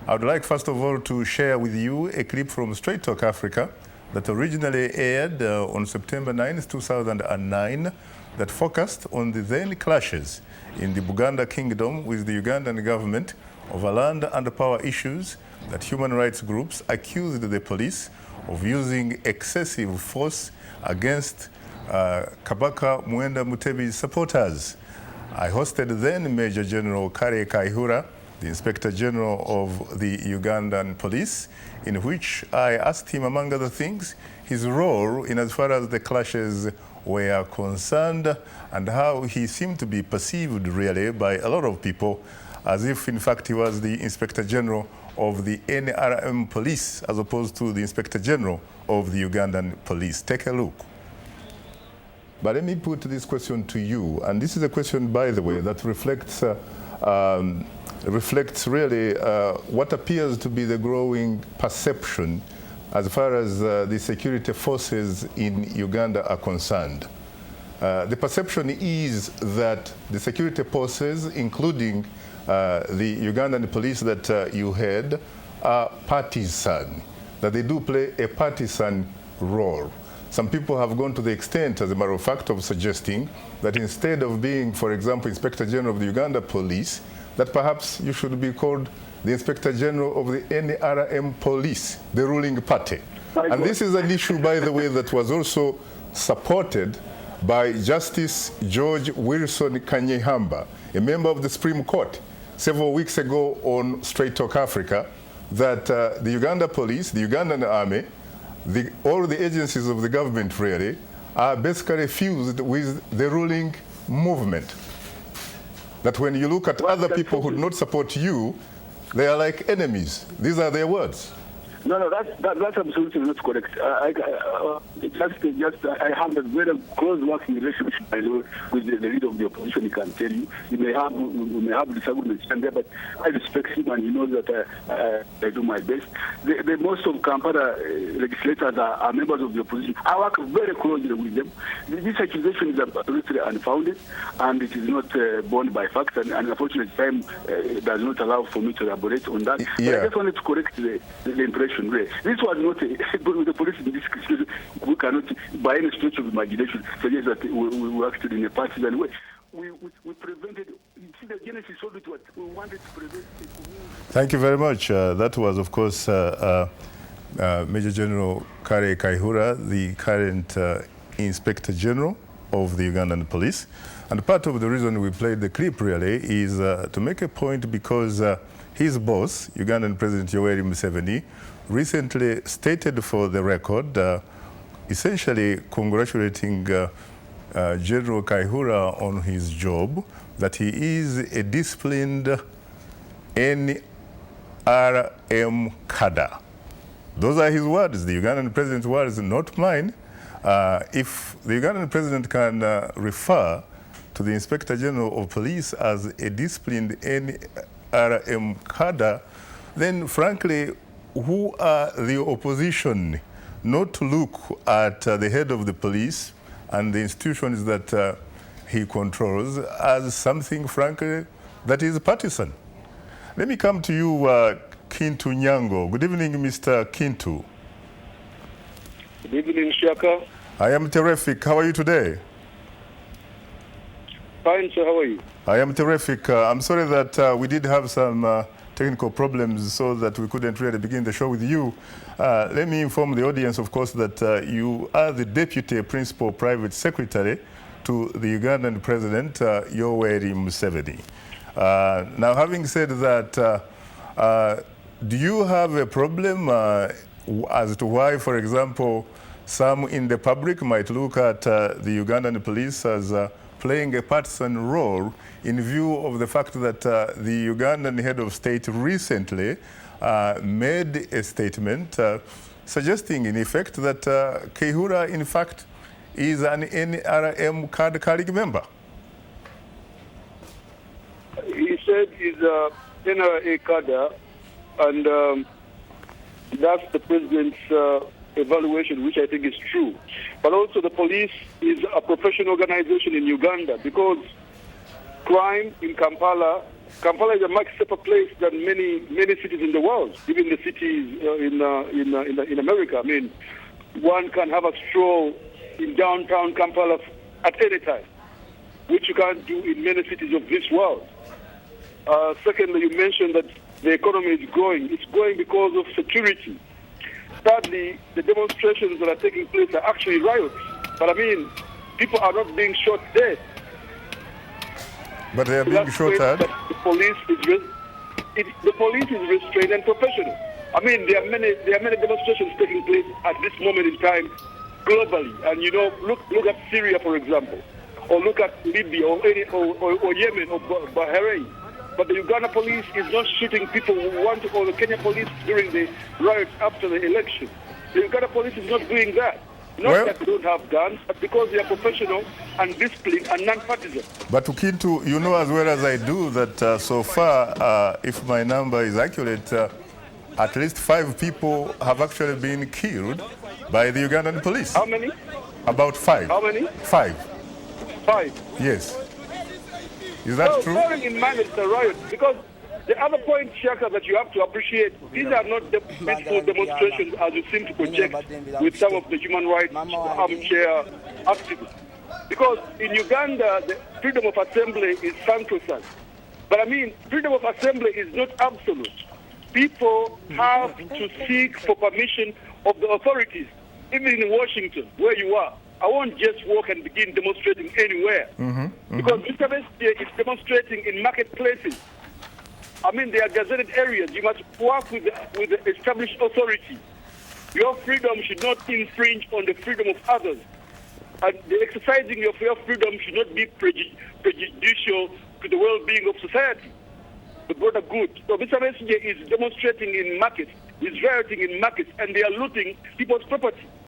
I would like first of all to share with you a clip from Straight Talk Africa that originally aired on September 9, 2009 that focused on the then clashes in the Buganda Kingdom with the Ugandan government over land and power issues that human rights groups accused the police of using excessive force against Kabaka Mwenda Mutebi's supporters. I hosted then Major General Kale Kaihura, the Inspector General of the Ugandan Police, in which I asked him, among other things, his role in as far as the clashes were concerned and how he seemed to be perceived really by a lot of people as if in fact he was the Inspector General of the NRM Police as opposed to the Inspector General of the Ugandan Police. Take a look. But let me put this question to you, and this is a question, by the way, that reflects really what appears to be the growing perception as far as the security forces in Uganda are concerned. The perception is that the security forces, including the Ugandan police that you heard, are partisan, that they do play a partisan role. Some people have gone to the extent, as a matter of fact, of suggesting that instead of being, for example, Inspector General of the Uganda Police, that perhaps you should be called the Inspector General of the NRM Police, the ruling party. And this is an issue, by the way, that was also supported by Justice George Wilson Kanyehamba, a member of the Supreme Court, several weeks ago on Straight Talk Africa, that the Uganda Police, the Ugandan Army, all the agencies of the government really are basically fused with the ruling movement. That when you look at other people who do not support you, they are like enemies. These are their words. No, that's absolutely not correct. I have a very close working relationship with the leader of the opposition. He can tell you. We may have disagreements there, but I respect him and he knows that I do my best. The most of Kampala legislators are members of the opposition. I work very closely with them. This accusation is absolutely unfounded and it is not borne by facts, and unfortunately time does not allow for me to elaborate on that. Yeah. But I just wanted to correct the impression. This was not the police in this case. We cannot, by any stretch of imagination, suggest that we acted in a partisan way. We prevented. You see, the genesis of it was we wanted to prevent. Thank you very much. That was, of course, Major General Kale Kaihura, the current Inspector General of the Ugandan Police. And part of the reason we played the clip really is to make a point because his boss, Ugandan President Yoweri Museveni, recently stated for the record, essentially congratulating General Kaihura on his job, that he is a disciplined NRM cadre. Those are his words, the Ugandan President's words, not mine. If the Ugandan President can refer to the Inspector General of Police as a disciplined NRM cadre, then frankly, who are the opposition not to look at the head of the police and the institutions that he controls as something, frankly, that is partisan? Let me come to you, Kintu Nyago. Good evening, Mr. Kintu. Good evening, Shaka. I am terrific. How are you today? Fine, sir. How are you? I am terrific. I'm sorry that we did have some technical problems so that we couldn't really begin the show with you. Let me inform the audience, of course, that you are the Deputy Principal Private Secretary to the Ugandan President, Yoweri Museveni. Now, having said that, do you have a problem as to why, for example, some in the public might look at the Ugandan police as playing a partisan role in view of the fact that the Ugandan head of state recently made a statement suggesting, in effect, that Kaihura, in fact, is an NRM cadre member? He said he's a NRA cadre, and that's the president's evaluation, which I think is true. But also the police is a professional organization in Uganda, because crime in Kampala Kampala is a much safer place than many cities in the world, even the cities in America. I mean, one can have a stroll in downtown Kampala at any time, which you can't do in many cities of this world. Secondly, you mentioned that the economy is growing. It's growing because of security. Thirdly, the demonstrations that are taking place are actually riots. But I mean, people are not being shot dead. But they are being shot at? The police is restrained and professional. I mean, there are many demonstrations taking place at this moment in time globally. And you know, look at Syria, for example, or look at Libya, or Yemen, or Bahrain. But the Uganda police is not shooting people or the Kenya police during the riots after the election. The Uganda police is not doing that. Not that they don't have guns, but because they are professional and disciplined and non-partisan. But Kintu, you know as well as I do that so far, if my number is accurate, at least 5 people have actually been killed by the Ugandan police. How many? About 5. How many? 5. 5. Yes. Is that true? Bearing in mind it's a riot, because the other point, Shaka, that you have to appreciate, these are not peaceful demonstrations as you seem to project with some of the human rights armchair activists. Because in Uganda, the freedom of assembly is sacrosanct. But I mean, freedom of assembly is not absolute. People have to seek for permission of the authorities, even in Washington, where you are. I won't just walk and begin demonstrating anywhere. Because Mr. Bestie is demonstrating in marketplaces. I mean, they are gazetted areas. You must work with the established authority. Your freedom should not infringe on the freedom of others. And the exercising of your freedom should not be prejudicial to the well-being of society, the broader good. So Mr. Bestie is demonstrating in markets, is rioting in markets, and they are looting people's property.